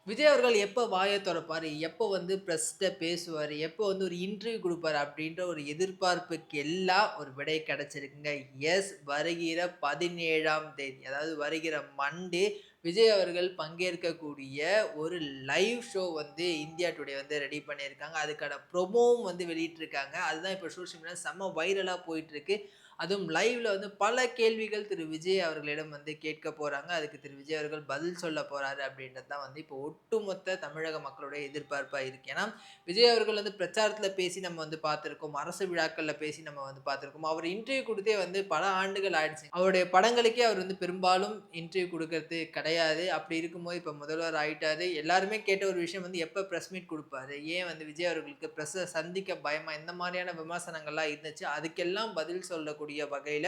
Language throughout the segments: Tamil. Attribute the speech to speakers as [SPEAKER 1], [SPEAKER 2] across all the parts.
[SPEAKER 1] விஜய் அவர்கள் எப்போ வாய தொறப்பாரு? எப்போ வந்து பிரஸ்ட்ட பேசுவாரு? எப்போ வந்து ஒரு இன்டர்வியூ குடுப்பாரு? அப்படின்ற ஒரு எதிர்பார்ப்புக்கு எல்லாம் ஒரு விடை கிடைச்சிருக்குங்க. எஸ், வருகிற 17ஆம் தேதி, அதாவது வருகிற மண்டே விஜய் அவர்கள் பங்கேற்கக்கூடிய ஒரு லைவ் ஷோ வந்து இந்தியா டுடே வந்து ரெடி பண்ணியிருக்காங்க. அதுக்கான ப்ரோமோவும் வந்து வெளியிட்டிருக்காங்க. அதுதான் இப்போ சோசியல் மீடியால செம்ம வைரலா போயிட்டுருக்கு. அதுவும் லைவ்ல வந்து பல கேள்விகள் திரு விஜய் அவர்களிடம் வந்து கேட்க போறாங்க. அதுக்கு திரு விஜய் அவர்கள் பதில் சொல்ல போறாரு அப்படின்றது தான் வந்து இப்போ ஒட்டுமொத்த தமிழக மக்களுடைய எதிர்பார்ப்பா இருக்கு. ஏன்னா, விஜய் அவர்கள் வந்து பிரச்சாரத்தில பேசி நம்ம வந்து பார்த்திருக்கோம். அரசு விழாக்கள்ல பேசி நம்ம வந்து பார்த்திருக்கோம். அவர் இன்டர்வியூ குடுத்தே வந்து பல ஆண்டுகள் ஆயிடுச்சு. அவருடைய படங்களுக்கே அவர் வந்து பெரும்பாலும் இன்டர்வியூ குடுக்கறது கிடையாது. அப்படி இருக்கும்போது இப்ப முதல்வர் ஆயிட்டாரு. எல்லாருமே கேட்ட ஒரு விஷயம் வந்து எப்ப பிரஸ் மீட் குடுப்பாரு? ஏன் வந்து விஜய் அவர்களுக்கு பிரஸ்ஸ சந்திக்க பயமா? இந்த மாரியான விமர்சனங்கள்லாம் இருந்துச்சு. அதுக்கெல்லாம் பதில் சொல்லக்கூடிய வகையில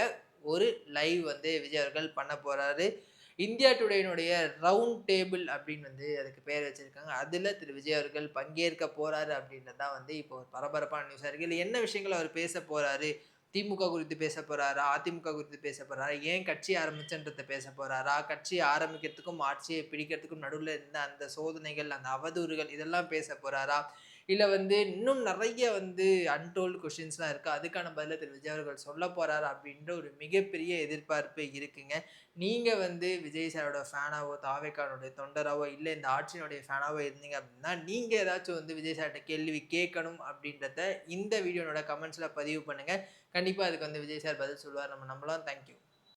[SPEAKER 1] ஒரு லைவ் வந்து விஜய் அவர்கள் பண்ண போறாரு. இந்தியா டுடேயினுடைய ரவுண்ட் டேபிள் அப்படின்னு வந்து அதுக்கு பேர் வச்சிருக்காங்க. அதுல திரு விஜய் அவர்கள் பங்கேற்க போறாரு அப்படின்றது தான் வந்து இப்போ ஒரு பரபரப்பான நியூஸா இருக்கு. இதுல என்ன விஷயங்கள் அவர் பேச போறாரு? திமுக குறித்து பேச போறாரா? அதிமுக குறித்து பேச போறாரா? ஏன் கட்சி ஆரம்பிச்சேன்றத பேச போறாரா? கட்சி ஆரம்பிக்கிறதுக்கும், ஆட்சியை பிடிக்கிறதுக்கும் நடுவுல இருந்த அந்த சோதனைகள், அந்த அவதூறுகள் இதெல்லாம் பேச போறாரா? இல்ல வந்து இன்னும் நெறைய வந்து அன்டோல்ட் கொஸ்டின்ஸ்லாம் இருக்கு. அதுக்கான பதில திரு விஜய் அவர்கள் சொல்ல போறாரா? அப்படின்ற ஒரு மிகப்பெரிய எதிர்பார்ப்பு இருக்குங்க. நீங்க வந்து விஜய் சாரோட ஃபேனாவோ, தாவேக்கானுடைய தொண்டராவோ, இல்ல இந்த ஆட்சியினுடைய ஃபேனாவோ இருந்தீங்க அப்படின்னா, நீங்க ஏதாச்சும் வந்து விஜய் சார்ட்ட கேள்வி கேட்கணும் அப்படின்றத இந்த வீடியோனோட கமெண்ட்ஸ்ல பதிவு பண்ணுங்க. கண்டிப்பா அதுக்கு வந்து விஜய் சார் பதில் சொல்லுவார். நம்ம நம்பலாம். Thank you.